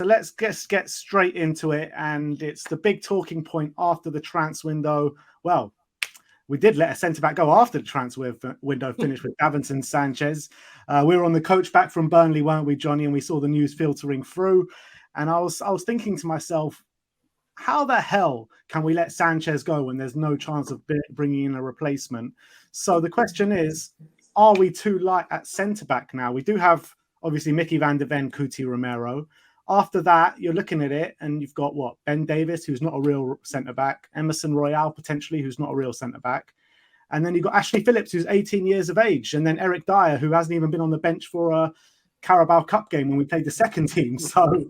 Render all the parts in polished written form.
So let's get straight into it. And it's the big talking point after the transfer window. Well, we did let a centre-back go after the transfer window finished with Davinson Sanchez. We were on the coach back from Burnley, weren't we, Johnny? And we saw the news filtering through. And I was thinking to myself, how the hell can we let Sanchez go when there's no chance of bringing in a replacement? So the question is, are we too light at centre-back now? We do have, obviously, Mickey van der Ven, Cuti Romero. After that, you're looking at it and you've got what? Ben Davies, who's not a real centre-back. Emerson Royale, potentially, who's not a real centre-back. And then you've got Ashley Phillips, who's 18 years of age. And then Eric Dyer, who hasn't even been on the bench for a Carabao Cup game when we played the second team. So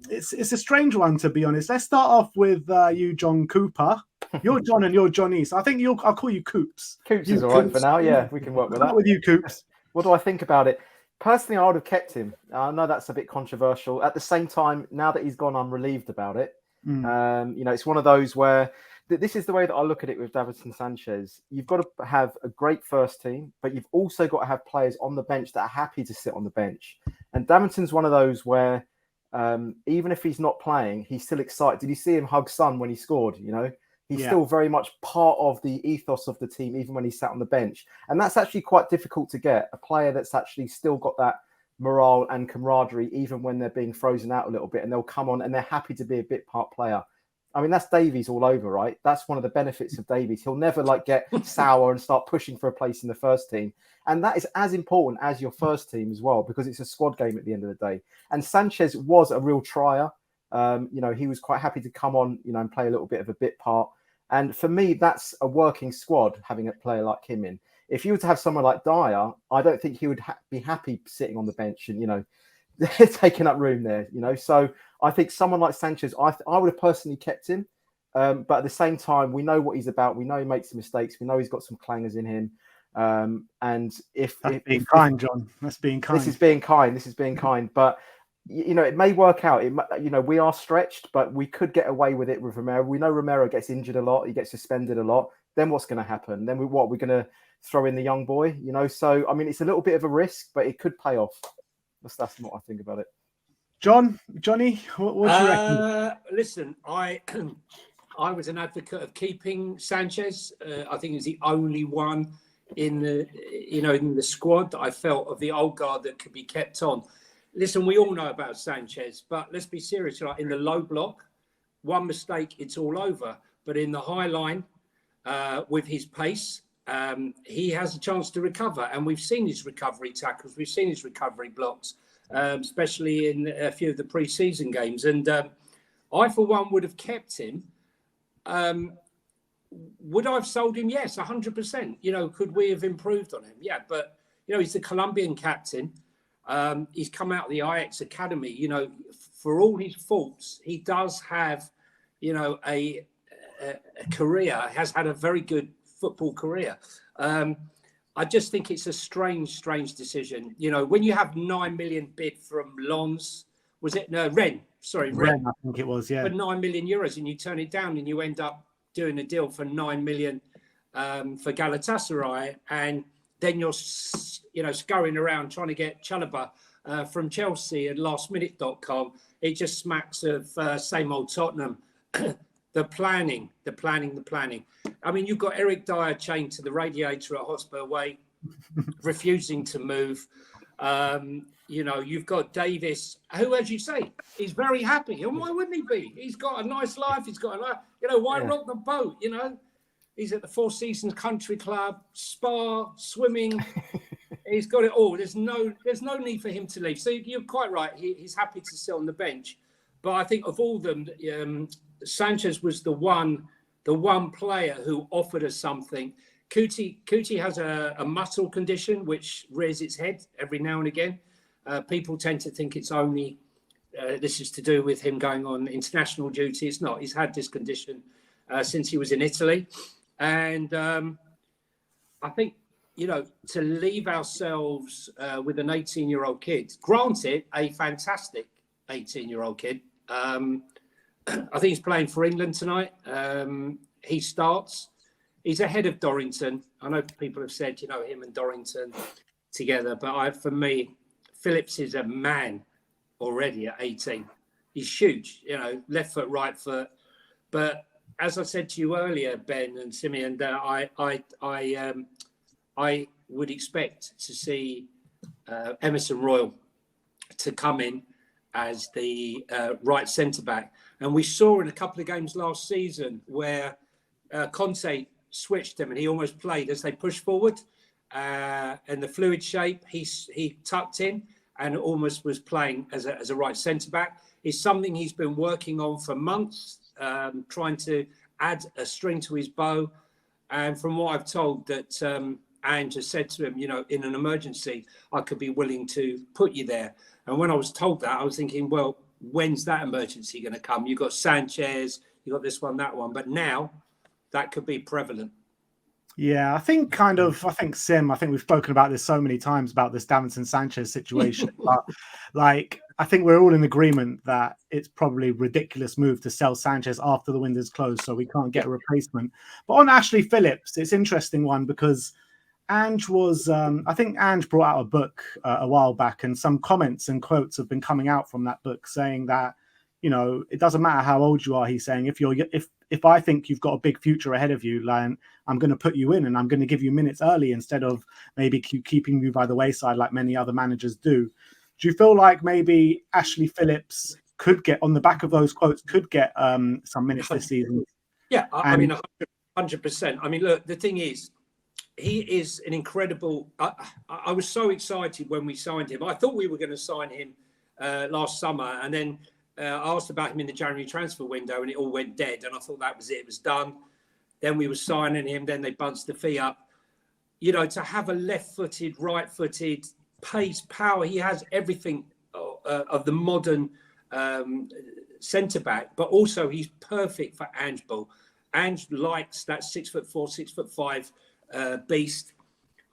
it's a strange one, to be honest. Let's start off with you, John Cooper. You're John and you're Johnny. So I think I'll call you Coops. Coops is all right for now. Yeah, we can work with that. With you, Coops. What do I think about it? Personally, I would have kept him. I know that's a bit controversial. At the same time, now that he's gone, I'm relieved about it. It's one of those where this is the way that I look at it with Davinson Sanchez. You've got to have a great first team, but you've also got to have players on the bench that are happy to sit on the bench. And Davinson's one of those where even if he's not playing, he's still excited. Did you see him hug Son when he scored? He's still very much part of the ethos of the team, even when he sat on the bench. And that's actually quite difficult to get, a player that's actually still got that morale and camaraderie, even when they're being frozen out a little bit, and they'll come on and they're happy to be a bit part player. I mean, that's Davies all over, right? That's one of the benefits of Davies. He'll never get sour and start pushing for a place in the first team. And that is as important as your first team as well, because it's a squad game at the end of the day. And Sanchez was a real trier. He was quite happy to come on, and play a little bit of a bit part. And for me, that's a working squad, having a player like him in. If you were to have someone like Dyer, I don't think he would be happy sitting on the bench and, taking up room there, So I think someone like Sanchez, I would have personally kept him. But at the same time, we know what he's about. We know he makes mistakes. We know he's got some clangers in him. And that's being kind, John. That's being kind. This is being kind. But it may work out. We are stretched, but we could get away with it with Romero. We know Romero gets injured a lot. He gets suspended a lot. Then what's going to happen? Then we're going to throw in the young boy, So, I mean, it's a little bit of a risk, but it could pay off. That's what I think about it. Johnny, what do you reckon? Listen, I was an advocate of keeping Sanchez. I think he's the only one in the squad that I felt of the old guard that could be kept on. Listen, we all know about Sanchez, but let's be serious. In the low block, one mistake, it's all over. But in the high line, with his pace, he has a chance to recover. And we've seen his recovery tackles. We've seen his recovery blocks, especially in a few of the pre-season games. And I, for one, would have kept him. Would I have sold him? Yes, 100%. Could we have improved on him? Yeah, but, he's the Colombian captain. He's come out of the Ajax Academy. For all his faults, he does have, a career, has had a very good football career. I just think it's a strange decision. When you have 9 million bid from Lens, was it? No, Rennes. Sorry, Rennes. I think it was, yeah. For 9 million euros, and you turn it down and you end up doing a deal for 9 million for Galatasaray, and then you're, scurrying around trying to get Chalobah from Chelsea and lastminute.com. It just smacks of same old Tottenham. The planning. I mean, you've got Eric Dyer chained to the radiator at Hotspur Way, refusing to move. You've got Davis, who, as you say, is very happy. And why wouldn't he be? He's got a nice life. He's got why rock the boat? He's at the Four Seasons Country Club, spa, swimming. He's got it all. There's no need for him to leave. So you're quite right. He's happy to sit on the bench. But I think of all them, Sanchez was the one player who offered us something. Cuti has a muscle condition which rears its head every now and again. People tend to think it's only this is to do with him going on international duty. It's not. He's had this condition since he was in Italy. And I think, to leave ourselves with an 18-year-old kid, granted, a fantastic 18-year-old kid. I think he's playing for England tonight. He starts. He's ahead of Dorrington. I know people have said, him and Dorrington together. But for me, Phillips is a man already at 18. He's huge, you know, left foot, right foot. But as I said to you earlier, Ben and Simeon, that I would expect to see Emerson Royal to come in as the right centre back. And we saw in a couple of games last season where Conte switched him and he almost played as they pushed forward. And the fluid shape, he tucked in and almost was playing as a right centre back. It's something he's been working on for months, trying to add a string to his bow. And from what I've told, that Ange has said to him, you know, in an emergency, I could be willing to put you there. And when I was told that, I was thinking, well, when's that emergency going to come? You've got Sanchez, you've got this one, that one. But now that could be prevalent. Yeah, I think Sim, I think we've spoken about this so many times about this Davinson Sanchez situation. But like, I think we're all in agreement that it's probably a ridiculous move to sell Sanchez after the window's closed, so we can't get a replacement. But on Ashley Phillips, it's an interesting one because Ange was, I think Ange brought out a book a while back, and some comments and quotes have been coming out from that book saying that, you know, it doesn't matter how old you are. He's saying if I think you've got a big future ahead of you, like, I'm going to put you in and I'm going to give you minutes early instead of maybe keeping you by the wayside like many other managers do. Do you feel like maybe Ashley Phillips could get, on the back of those quotes, could get some minutes this season? Yeah, I mean, 100%. I mean, look, the thing is, he is an incredible. I was so excited when we signed him. I thought we were going to sign him last summer, and then I asked about him in the January transfer window, and it all went dead. And I thought that was it; it was done. Then we were signing him. Then they bunched the fee up. You know, to have a left-footed, right-footed, pace, power. He has everything of the modern centre back, but also he's perfect for Ange ball. Ange likes that 6'4", 6'5" beast.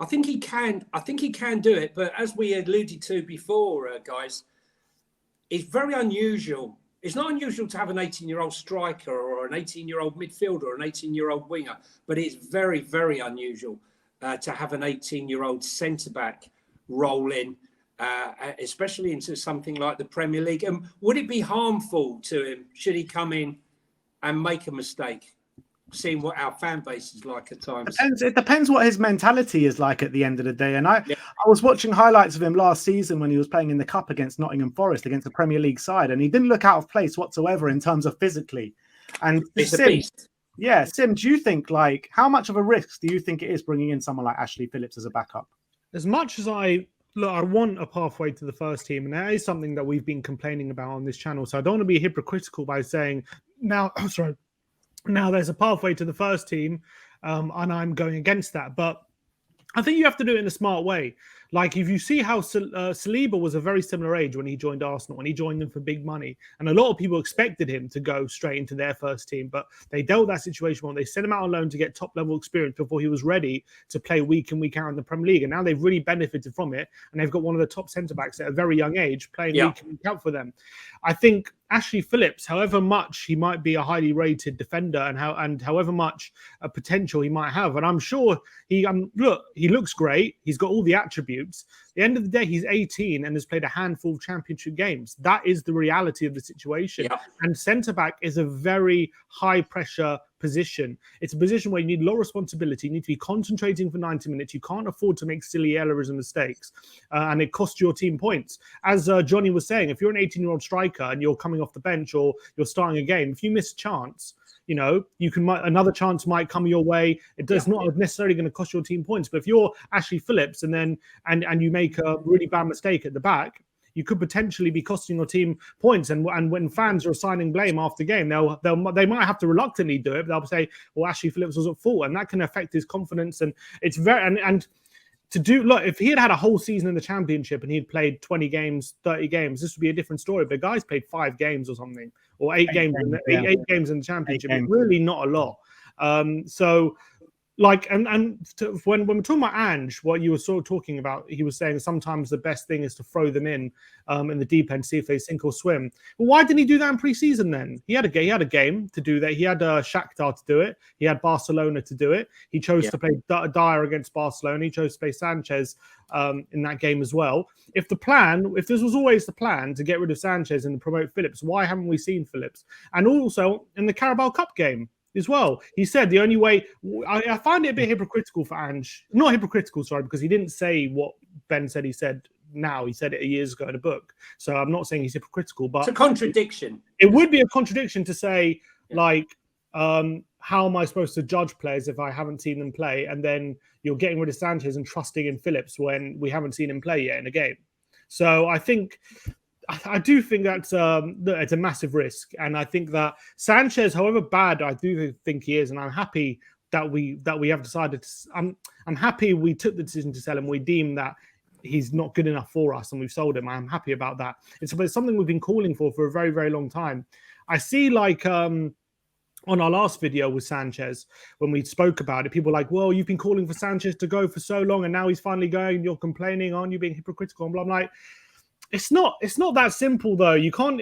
I think he can do it. But as we alluded to before, guys, it's very unusual. It's not unusual to have an 18-year-old striker or an 18-year-old midfielder or an 18-year-old winger, but it's very, very unusual to have an 18-year-old centre-back roll in, especially into something like the Premier League. And would it be harmful to him should he come in and make a mistake, seeing what our fan base is like at times? It depends what his mentality is like at the end of the day. And I was watching highlights of him last season when he was playing in the Cup against Nottingham Forest, against the Premier League side, and he didn't look out of place whatsoever in terms of physically. And it's a beast. Yeah, Sim, do you think, like, how much of a risk do you think it is bringing in someone like Ashley Phillips as a backup? As much as I want a pathway to the first team, and that is something that we've been complaining about on this channel. So I don't want to be hypocritical by saying now there's a pathway to the first team, and I'm going against that. But I think you have to do it in a smart way. Like, if you see how Saliba was a very similar age when he joined Arsenal, and he joined them for big money. And a lot of people expected him to go straight into their first team, but they dealt that situation well. They sent him out on loan to get top-level experience before he was ready to play week in, week out in the Premier League. And now they've really benefited from it. And they've got one of the top centre-backs at a very young age playing week in, week out for them. I think Ashley Phillips, however much he might be a highly rated defender and however much potential he might have, and I'm sure he looks great. He's got all the attributes. At the end of the day, he's 18 and has played a handful of championship games. That is the reality of the situation. Yeah. And centre-back is a very high-pressure position. It's a position where you need a lot of responsibility. You need to be concentrating for 90 minutes. You can't afford to make silly errors and mistakes. And it costs your team points. As Johnny was saying, if you're an 18-year-old striker and you're coming off the bench or you're starting a game, if you miss a chance, you know, another chance might come your way. It's not necessarily going to cost your team points. But if you're Ashley Phillips and you make a really bad mistake at the back, you could potentially be costing your team points. And when fans are assigning blame after game, they might have to reluctantly do it. But they'll say, well, Ashley Phillips was at fault, and that can affect his confidence. And it's very and to do, look, if he had a whole season in the Championship and he'd played 20 games, 30 games, this would be a different story. But guys played 5 games or something, or 8 games in the Championship. It's really not a lot. So when we're talking about Ange, what you were sort of talking about, he was saying sometimes the best thing is to throw them in the deep end, see if they sink or swim. But why didn't he do that in pre-season then? He had a game to do that. He had Shakhtar to do it. He had Barcelona to do it. He chose to play Dyer against Barcelona. He chose to play Sanchez in that game as well. If this was always the plan to get rid of Sanchez and promote Phillips, why haven't we seen Phillips? And also in the Carabao Cup game as well, he said the only way. I find it a bit hypocritical for Ange. Not hypocritical, sorry, because he didn't say what Ben said. He said now. He said it years ago in a book. So I'm not saying he's hypocritical, but it's a contradiction. It would be a contradiction to say how am I supposed to judge players if I haven't seen them play? And then you're getting rid of Sanchez and trusting in Phillips when we haven't seen him play yet in a game. So I do think that's it's a massive risk, and I think that Sanchez, however bad I do think he is, and I'm happy that we have decided to. I'm happy we took the decision to sell him. We deem that he's not good enough for us, and we've sold him. I'm happy about that. It's something we've been calling for a very, very long time. I see on our last video with Sanchez, when we spoke about it, people were like, well, you've been calling for Sanchez to go for so long, and now he's finally going, and you're complaining, aren't you being hypocritical? And blah, blah. I'm like, it's not that simple though. You can't.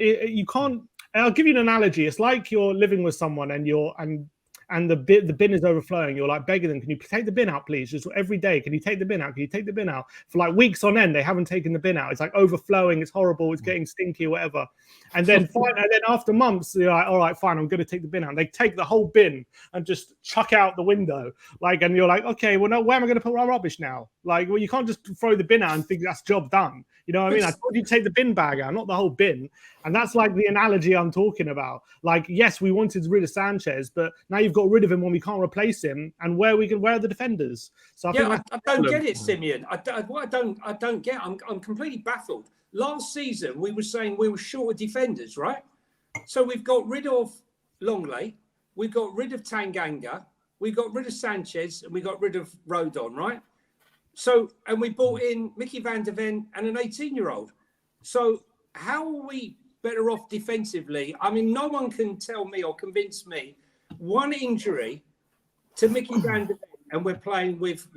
I'll give you an analogy. It's like you're living with someone and the bin is overflowing. You're like begging them, can you take the bin out, please? Just every day, can you take the bin out? Can you take the bin out? For like weeks on end, they haven't taken the bin out. It's like overflowing. It's horrible. It's getting stinky or whatever. And then after months, you're like, all right, fine, I'm going to take the bin out. And they take the whole bin and just chuck out the window. And you're like, okay, well, no, where am I going to put my rubbish now? Well, you can't just throw the bin out and think that's job done. You know what I mean? I told you to take the bin bag out, not the whole bin. And that's like the analogy I'm talking about. Yes, we wanted rid of Sanchez, but now you've got rid of him when we can't replace him. And where are the defenders? So I don't get it, Simeon. I don't get. I'm completely baffled. Last season we were saying we were short of defenders, right? So we've got rid of Longley, we got rid of Tanganga, we got rid of Sanchez, and we got rid of Rodon, right? So, and we brought in Mickey van der Ven and an 18-year-old. So how are we better off defensively? I mean, no one can tell me or convince me one injury to Mickey van der Ven, and we're playing with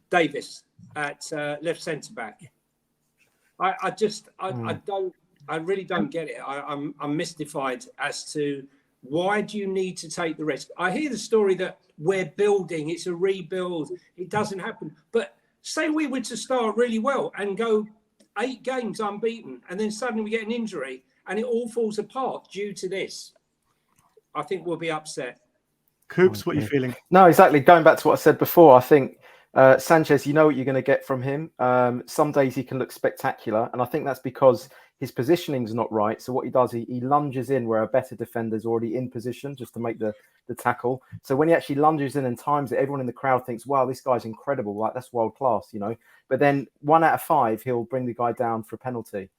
Davis at left centre back. I really don't get it. I'm mystified as to why do you need to take the risk. I hear the story that we're building, it's a rebuild, it doesn't happen. But say we were to start really well and go 8 games unbeaten, and then suddenly we get an injury and it all falls apart due to this. I think we'll be upset. Coops, what are you feeling? No, exactly. Going back to what I said before, I think Sanchez, you know what you're going to get from him. Some days he can look spectacular, and I think that's because his positioning's not right. So what he does, he lunges in where a better defender's already in position just to make the tackle. So when he actually lunges in and times it, everyone in the crowd thinks, wow, this guy's incredible. Like, that's world class, you know. But then 1 out of 5, he'll bring the guy down for a penalty.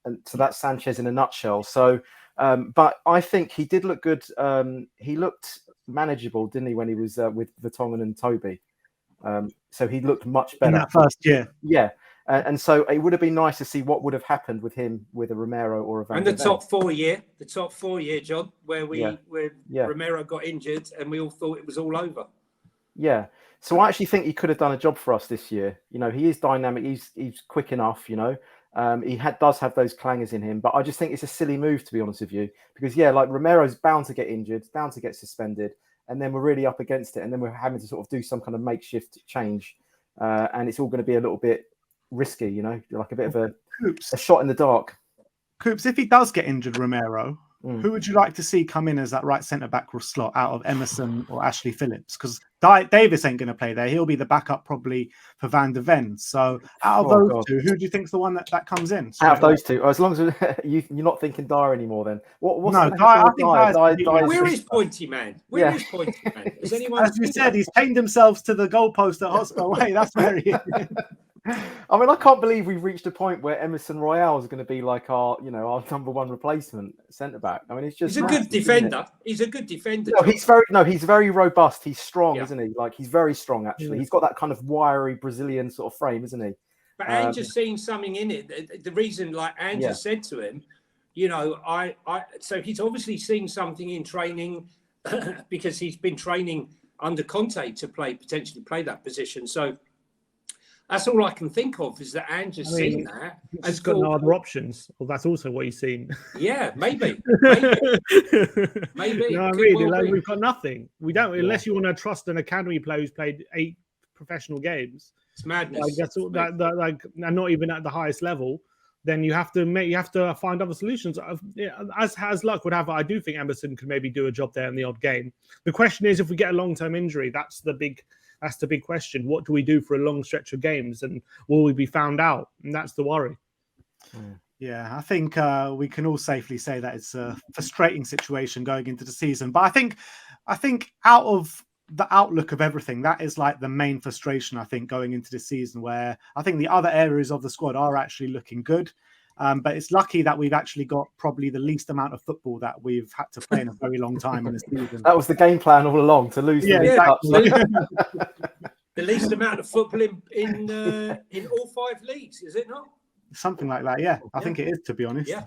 And so that's Sanchez in a nutshell. So, but I think he did look good. He looked manageable, didn't he, when he was with Vertonghen and Toby? So he looked much better. In that first year. Yeah. And so it would have been nice to see what would have happened with him, with a Romero or a Van der Ven. And the top 4 year, John, where Romero got injured and we all thought it was all over. Yeah. So I actually think he could have done a job for us this year. You know, he is dynamic. He's quick enough, you know. He does have those clangers in him, but I just think it's a silly move, to be honest with you, because like Romero's bound to get injured, bound to get suspended, and then we're really up against it, and then we're having to sort of do some kind of makeshift change, and it's all going to be a little bit risky, you know, like a bit of a shot in the dark. Coops, if he does get injured, Romero, who would you like to see come in as that right centre-back slot out of Emerson or Ashley Phillips? Because Davis ain't going to play there. He'll be the backup probably for Van der Ven. So out of those two, who do you think's the one that comes in? Out of those two, as long as you're not thinking Dyer anymore, then what's no, Dyer, I think Dyer. Where is Pointy Man? Where is Pointy Man? Has anyone? As you said, he's chained himself to the goalpost at Hotspur Way. That's where he is. I mean, I can't believe we've reached a point where Emerson Royale is going to be like our number 1 replacement centre back. I mean, it's just he's a good defender. He's a good defender. He's very robust. He's strong, isn't he? Like, he's very strong actually. He's got that kind of wiry Brazilian sort of frame, isn't he? But Ange has seen something in it. The reason, like Ange said to him, you know, so he's obviously seen something in training because he's been training under Conte to potentially play that position. So that's all I can think of, is that Ange has seen that. He's got no other options. Well, that's also what he's seen. Yeah, maybe. Maybe. No, really, like, we've got nothing. We don't, unless you want to trust an academy player who's played 8 professional games. It's madness. Like, that's all, that like, and not even at the highest level. Then you have to find other solutions. As luck would have it, I do think Emerson could maybe do a job there in the odd game. The question is, if we get a long-term injury, that's the big question. What do we do for a long stretch of games, and will we be found out? And that's the worry. Yeah, I think we can all safely say that it's a frustrating situation going into the season. But I think out of the outlook of everything, that is like the main frustration, I think, going into the season, where I think the other areas of the squad are actually looking good. But it's lucky that we've actually got probably the least amount of football that we've had to play in a very long time in the season. That was the game plan all along, to lose the least amount of football in all 5 leagues, is it not? Something like that, yeah. I think it is, to be honest. Yeah.